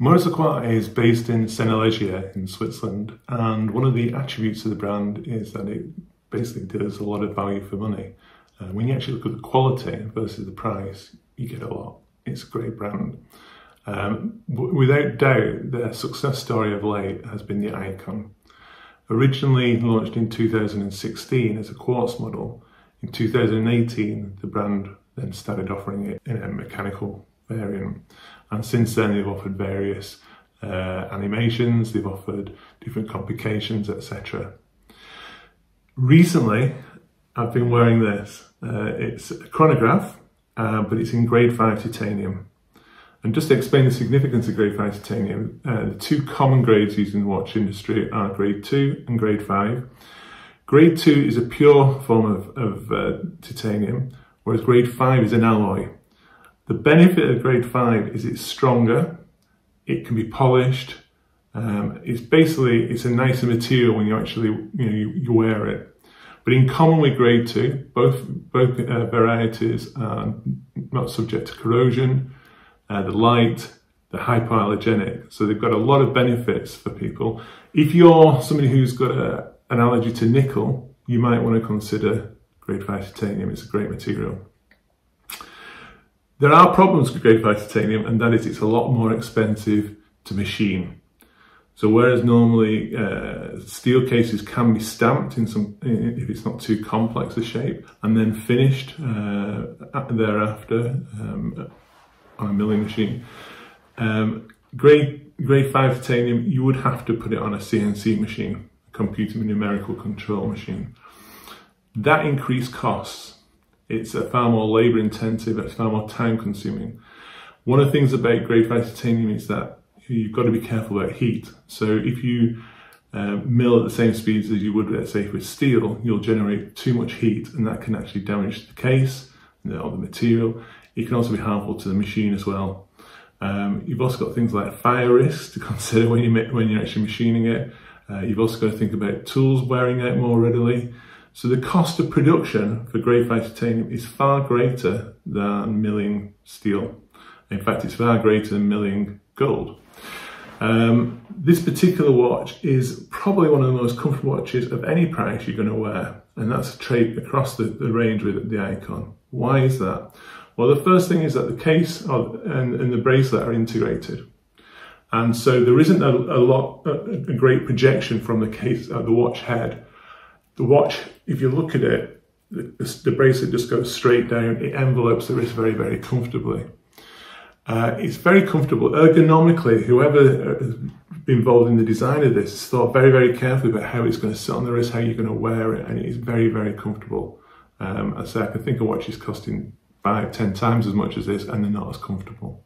Maurice Lacroix is based in Saint-Léger in Switzerland, and one of the attributes of the brand is that it basically does a lot of value for money. When you actually look at the quality versus the price, you get a lot. It's a great brand. Without doubt, their success story of late has been the AIKON. Originally launched in 2016 as a quartz model, in 2018 the brand then started offering it in a mechanical variant, and since then they've offered various animations, they've offered different complications, etc. Recently I've been wearing this. It's a chronograph, but it's in grade 5 titanium. And just to explain the significance of grade 5 titanium, the two common grades used in the watch industry are grade 2 and grade 5. Grade 2 is a pure form of titanium, whereas grade 5 is an alloy. The benefit of grade 5 is it's stronger, it can be polished, it's a nicer material when you actually you wear it. But in common with grade 2, both varieties are not subject to corrosion, the light, the hypoallergenic. So they've got a lot of benefits for people. If you're somebody who's got an allergy to nickel, you might want to consider grade 5 titanium. It's a great material. There are problems with grade 5 titanium, and that is it's a lot more expensive to machine. So whereas normally steel cases can be stamped if it's not too complex a shape, and then finished thereafter on a milling machine, grade 5 titanium, you would have to put it on a CNC machine, a computer numerical control machine. That increased costs. It's far more labour intensive, it's far more time consuming. One of the things about grade 5 titanium is that you've got to be careful about heat. So if you mill at the same speeds as you would, let's say, with steel, you'll generate too much heat, and that can actually damage the case or the material. It can also be harmful to the machine as well. You've also got things like fire risks to consider when you're actually machining it. You've also got to think about tools wearing out more readily. So the cost of production for grade 5 titanium is far greater than milling steel. In fact, it's far greater than milling gold. This particular watch is probably one of the most comfortable watches of any price you're going to wear, and that's a trait across the range with the AIKON. Why is that? Well, the first thing is that the case and the bracelet are integrated, and so there isn't a great projection from the case at the watch head. The watch, if you look at it, the bracelet just goes straight down. It envelopes the wrist very, very comfortably. It's very comfortable. Ergonomically, whoever has been involved in the design of this has thought very, very carefully about how it's going to sit on the wrist, how you're going to wear it, and it is very, very comfortable. I say I can think of watches costing 5-10 times as much as this, and they're not as comfortable.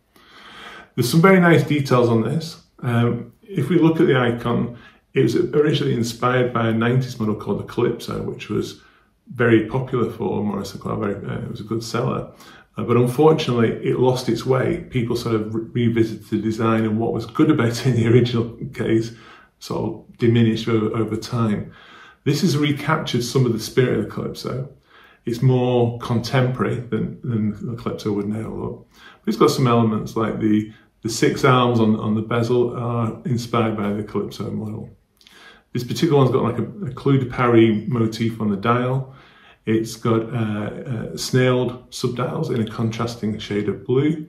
There's some very nice details on this. If we look at the AIKON, it was originally inspired by a 90s model called the Calypso, which was very popular for Maurice Lacroix. It was a good seller. But unfortunately, it lost its way. People sort of revisited the design, and what was good about it in the original case sort of diminished over time. This has recaptured some of the spirit of the Calypso. It's more contemporary than the Calypso would now look. But it's got some elements like the 6 arms on the bezel are inspired by the Calypso model. This particular one's got like a clou de Paris motif on the dial. It's got snailed subdials in a contrasting shade of blue.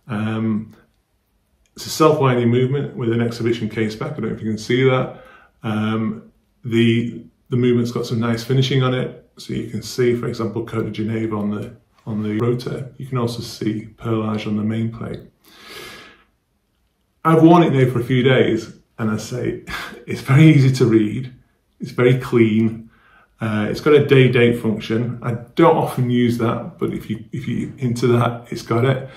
It's a self-winding movement with an exhibition case back. I don't know if you can see that. The movement's got some nice finishing on it. So you can see, for example, Côte de Genève on the rotor. You can also see perlage on the main plate. I've worn it now for a few days, and I say it's very easy to read. It's very clean. It's got a day-date function. I don't often use that, but if you're into that, it's got it.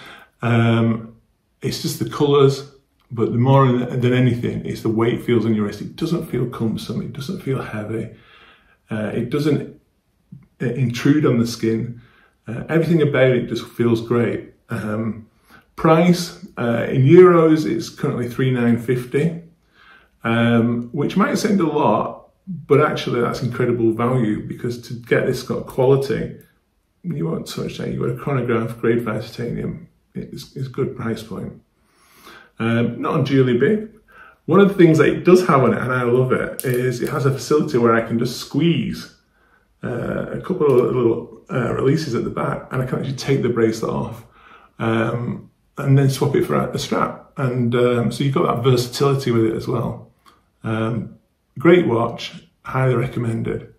It's just the colours, but the more than anything, it's the way it feels on your wrist. It doesn't feel cumbersome. It doesn't feel heavy. It doesn't intrude on the skin. Everything about it just feels great. Price in euros, it's currently $3,950, which might sound a lot. But actually that's incredible value, because to get this got quality, you won't touch that. You've got a chronograph, grade 5 titanium. It's a good price point. not unduly big. One of the things that it does have on it, and I love it, is it has a facility where I can just squeeze a couple of little releases at the back, and I can actually take the bracelet off and then swap it for a strap. And so you've got that versatility with it as well. Great watch, highly recommended.